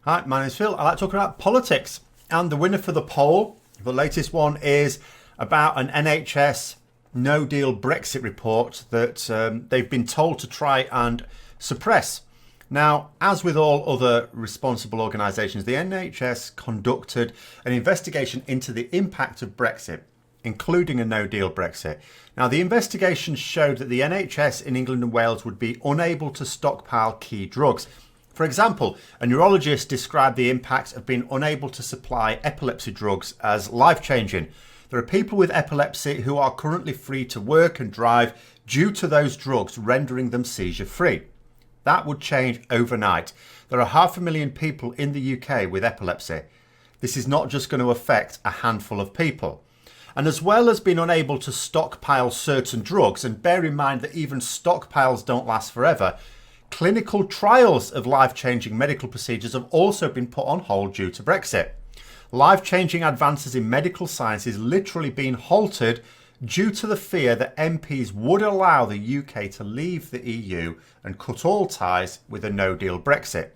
Hi, my name's Phil. I like talking about politics. And the winner for the poll, the latest one, is about an NHS no-deal Brexit report that they've been told to try and suppress. Now, as with all other responsible organisations, the NHS conducted an investigation into the impact of Brexit, including a no-deal Brexit. Now, the investigation showed that the NHS in England and Wales would be unable to stockpile key drugs. For example, a neurologist described the impact of being unable to supply epilepsy drugs as life-changing. There are people with epilepsy who are currently free to work and drive due to those drugs rendering them seizure-free. That would change overnight. There are 500,000 people in the UK with epilepsy. This is not just going to affect a handful of people. And as well as being unable to stockpile certain drugs, and bear in mind that even stockpiles don't last forever, clinical trials of life-changing medical procedures have also been put on hold due to Brexit. Life-changing advances in medical science is literally being halted due to the fear that MPs would allow the UK to leave the EU and cut all ties with a no-deal Brexit,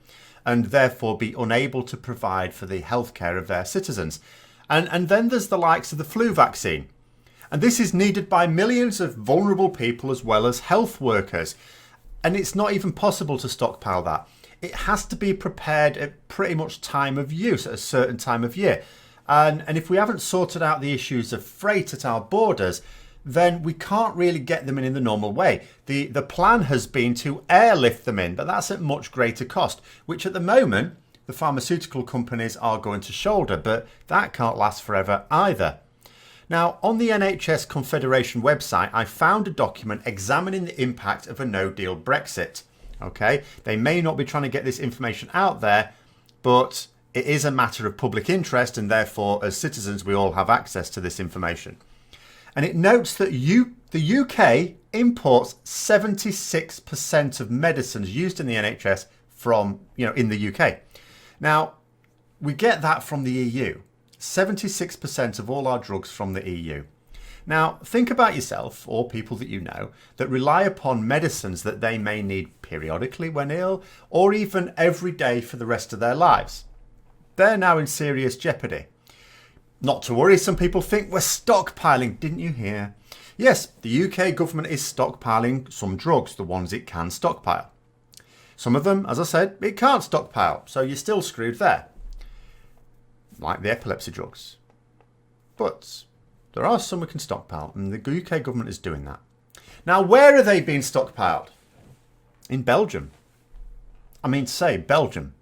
and therefore be unable to provide for the healthcare of their citizens. And then there's the likes of the flu vaccine. And this is needed by millions of vulnerable people as well as health workers. And it's not even possible to stockpile that. It has to be prepared at pretty much time of use, at a certain time of year. And if we haven't sorted out the issues of freight at our borders, then we can't really get them in the normal way. The plan has been to airlift them in, but that's at much greater cost, which at the moment the pharmaceutical companies are going to shoulder, but that can't last forever either. Now, on the NHS Confederation website, I found a document examining the impact of a no-deal Brexit. Okay, they may not be trying to get this information out there, but it is a matter of public interest, and therefore, as citizens, we all have access to this information. And it notes that the UK imports 76% of medicines used in the NHS from, in the UK. Now, we get that from the EU. 76% of all our drugs from the EU. Now, think about yourself or people that you know that rely upon medicines that they may need periodically when ill or even every day for the rest of their lives. They're now in serious jeopardy. Not to worry, some people think we're stockpiling. Didn't you hear? Yes, the UK government is stockpiling some drugs, the ones it can stockpile. Some of them, as I said, it can't stockpile, so you're still screwed there. Like the epilepsy drugs. But there are some we can stockpile, and the UK government is doing that. Now, where are they being stockpiled? In Belgium. Belgium.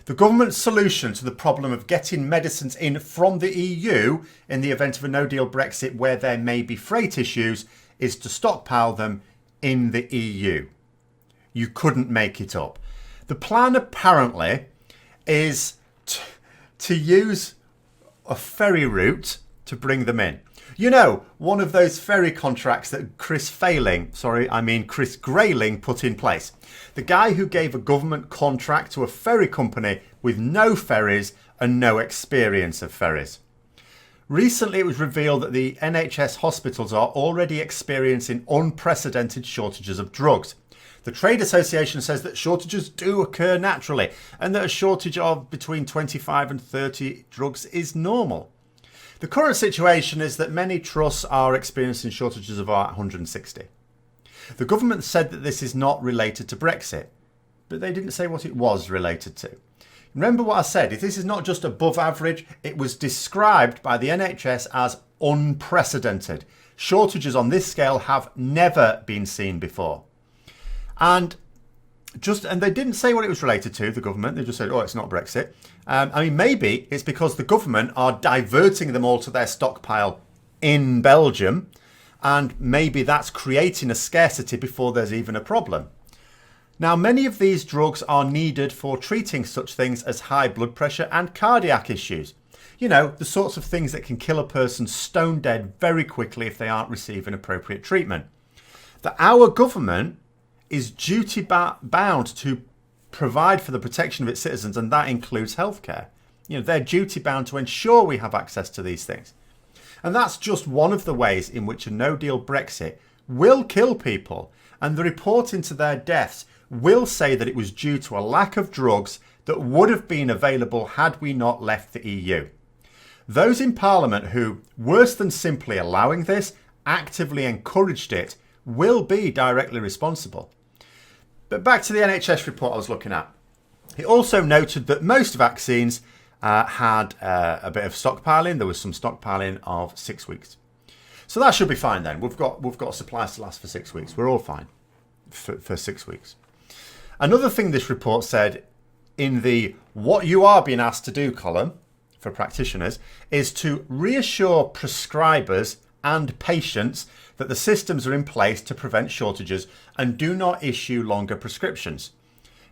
The government's solution to the problem of getting medicines in from the EU in the event of a no-deal Brexit where there may be freight issues is to stockpile them in the EU. You couldn't make it up. The plan apparently is to use a ferry route to bring them in. One of those ferry contracts that Chris Grayling put in place. The guy who gave a government contract to a ferry company with no ferries and no experience of ferries. Recently, it was revealed that the NHS hospitals are already experiencing unprecedented shortages of drugs. The trade association says that shortages do occur naturally and that a shortage of between 25 and 30 drugs is normal. The current situation is that many trusts are experiencing shortages of about 160. The government said that this is not related to Brexit, but they didn't say what it was related to. Remember what I said, if this is not just above average, it was described by the NHS as unprecedented. Shortages on this scale have never been seen before. And they didn't say what it was related to, the government. They just said, it's not Brexit. Maybe it's because the government are diverting them all to their stockpile in Belgium. And maybe that's creating a scarcity before there's even a problem. Now, many of these drugs are needed for treating such things as high blood pressure and cardiac issues. The sorts of things that can kill a person stone dead very quickly if they aren't receiving appropriate treatment. Our government is duty bound to provide for the protection of its citizens, and that includes healthcare. They're duty bound to ensure we have access to these things. And that's just one of the ways in which a no-deal Brexit will kill people, and the report into their deaths will say that it was due to a lack of drugs that would have been available had we not left the EU. Those in Parliament who, worse than simply allowing this, actively encouraged it, will be directly responsible. But back to the NHS report I was looking at. It also noted that most vaccines had a bit of stockpiling. There was some stockpiling of 6 weeks. So that should be fine then. We've got supplies to last for 6 weeks. We're all fine for 6 weeks. Another thing this report said in the what you are being asked to do column for practitioners is to reassure prescribers and patients that the systems are in place to prevent shortages and do not issue longer prescriptions.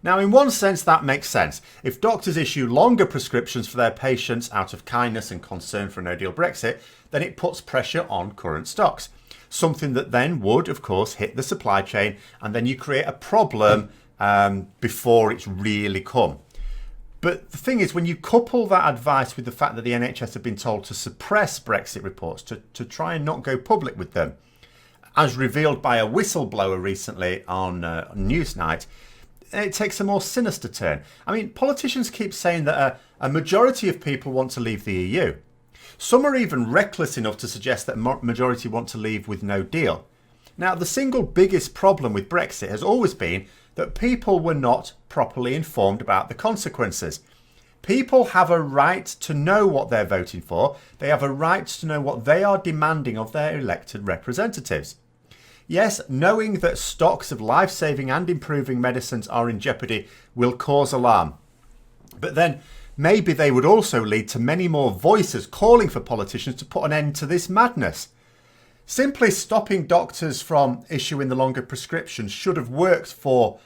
Now, in one sense, that makes sense. If doctors issue longer prescriptions for their patients out of kindness and concern for a no-deal Brexit, then it puts pressure on current stocks. Something that then would, of course, hit the supply chain, and then you create a problem before it's really come. But the thing is, when you couple that advice with the fact that the NHS have been told to suppress Brexit reports, to try and not go public with them, as revealed by a whistleblower recently on Newsnight, it takes a more sinister turn. I mean, politicians keep saying that a majority of people want to leave the EU. Some are even reckless enough to suggest that a majority want to leave with no deal. Now, the single biggest problem with Brexit has always been that people were not properly informed about the consequences. People have a right to know what they're voting for. They have a right to know what they are demanding of their elected representatives. Yes, knowing that stocks of life-saving and improving medicines are in jeopardy will cause alarm. But then maybe they would also lead to many more voices calling for politicians to put an end to this madness. Simply stopping doctors from issuing the longer prescriptions should have worked for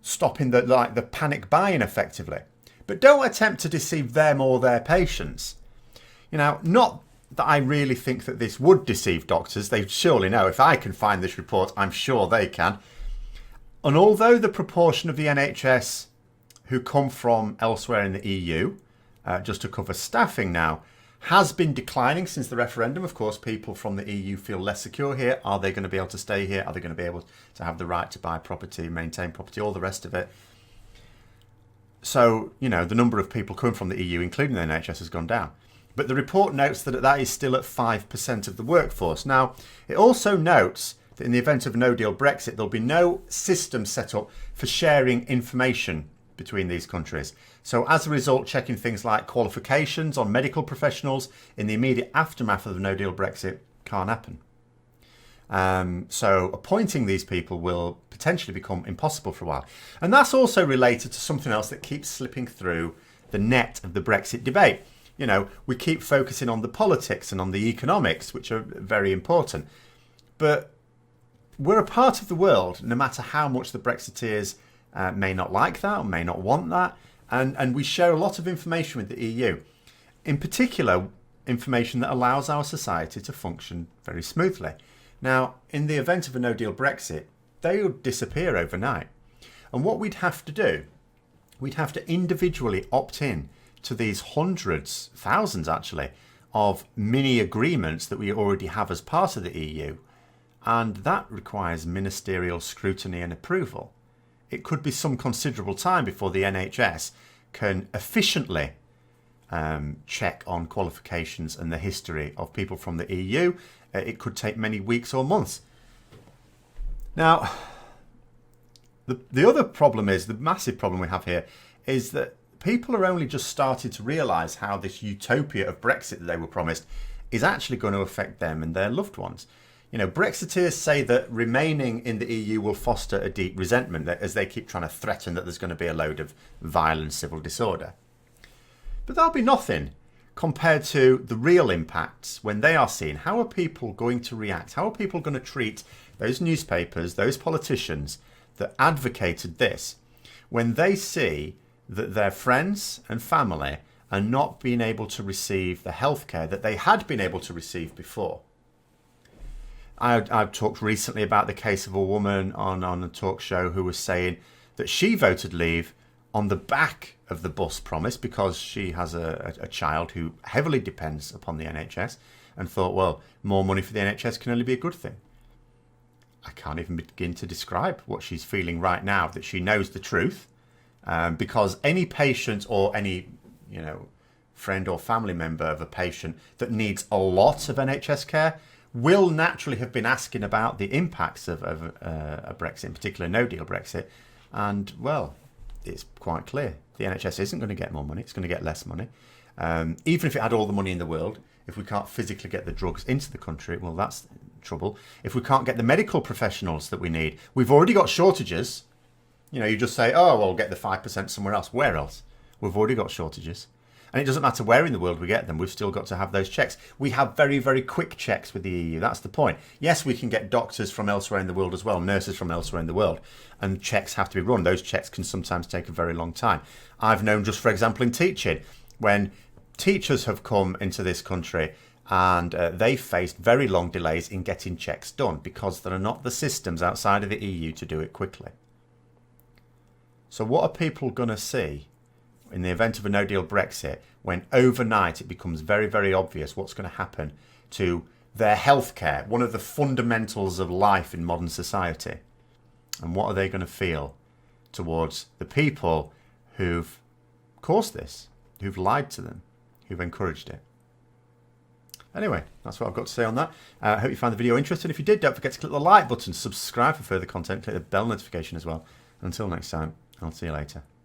stopping the panic buying effectively. But don't attempt to deceive them or their patients. Not that I really think that this would deceive doctors. They surely know. If I can find this report, I'm sure they can. And although the proportion of the NHS who come from elsewhere in the EU, just to cover staffing now, has been declining since the referendum. Of course, people from the EU feel less secure here. Are they going to be able to stay here? Are they going to be able to have the right to buy property, maintain property, all the rest of it? So, the number of people coming from the EU, including the NHS, has gone down. But the report notes that that is still at 5% of the workforce. Now, it also notes that in the event of no deal Brexit, there'll be no system set up for sharing information between these countries. So as a result, checking things like qualifications on medical professionals in the immediate aftermath of the no deal Brexit can't happen. So appointing these people will potentially become impossible for a while. And that's also related to something else that keeps slipping through the net of the Brexit debate. We keep focusing on the politics and on the economics, which are very important. But we're a part of the world, no matter how much the Brexiteers may not like that or may not want that. And we share a lot of information with the EU. In particular, information that allows our society to function very smoothly. Now, in the event of a no-deal Brexit, they would disappear overnight. And what we'd have to do, we'd have to individually opt in to these hundreds, thousands actually, of mini agreements that we already have as part of the EU. And that requires ministerial scrutiny and approval. It could be some considerable time before the NHS can efficiently check on qualifications and the history of people from the EU. It could take many weeks or months. Now, the other problem is, the massive problem we have here, is that people are only just starting to realise how this utopia of Brexit that they were promised is actually going to affect them and their loved ones. Brexiteers say that remaining in the EU will foster a deep resentment, as they keep trying to threaten that there's going to be a load of violent civil disorder. But that'll be nothing compared to the real impacts when they are seen. How are people going to react? How are people going to treat those newspapers, those politicians that advocated this, when they see that their friends and family are not being able to receive the healthcare that they had been able to receive before? I've talked recently about the case of a woman on a talk show who was saying that she voted leave on the back of the bus promise because she has a child who heavily depends upon the NHS, and thought, well, more money for the NHS can only be a good thing. I can't even begin to describe what she's feeling right now, that she knows the truth, because any patient or any, friend or family member of a patient that needs a lot of NHS care will naturally have been asking about the impacts of a Brexit, in particular no deal Brexit. And, well, it's quite clear. The NHS isn't going to get more money. It's going to get less money. Even if it had all the money in the world, if we can't physically get the drugs into the country, well, that's trouble. If we can't get the medical professionals that we need, we've already got shortages. You just say, oh, well, get the 5% somewhere else. Where else? We've already got shortages. And it doesn't matter where in the world we get them. We've still got to have those checks. We have very, very quick checks with the EU. That's the point. Yes, we can get doctors from elsewhere in the world as well, nurses from elsewhere in the world, and checks have to be run. Those checks can sometimes take a very long time. I've known, just for example, in teaching, when teachers have come into this country and they faced very long delays in getting checks done because there are not the systems outside of the EU to do it quickly. So what are people going to see in the event of a no-deal Brexit when overnight it becomes very, very obvious what's going to happen to their healthcare, one of the fundamentals of life in modern society? And what are they going to feel towards the people who've caused this, who've lied to them, who've encouraged it? Anyway, that's what I've got to say on that. I hope you found the video interesting. If you did, don't forget to click the like button, subscribe for further content, click the bell notification as well. Until next time, I'll see you later.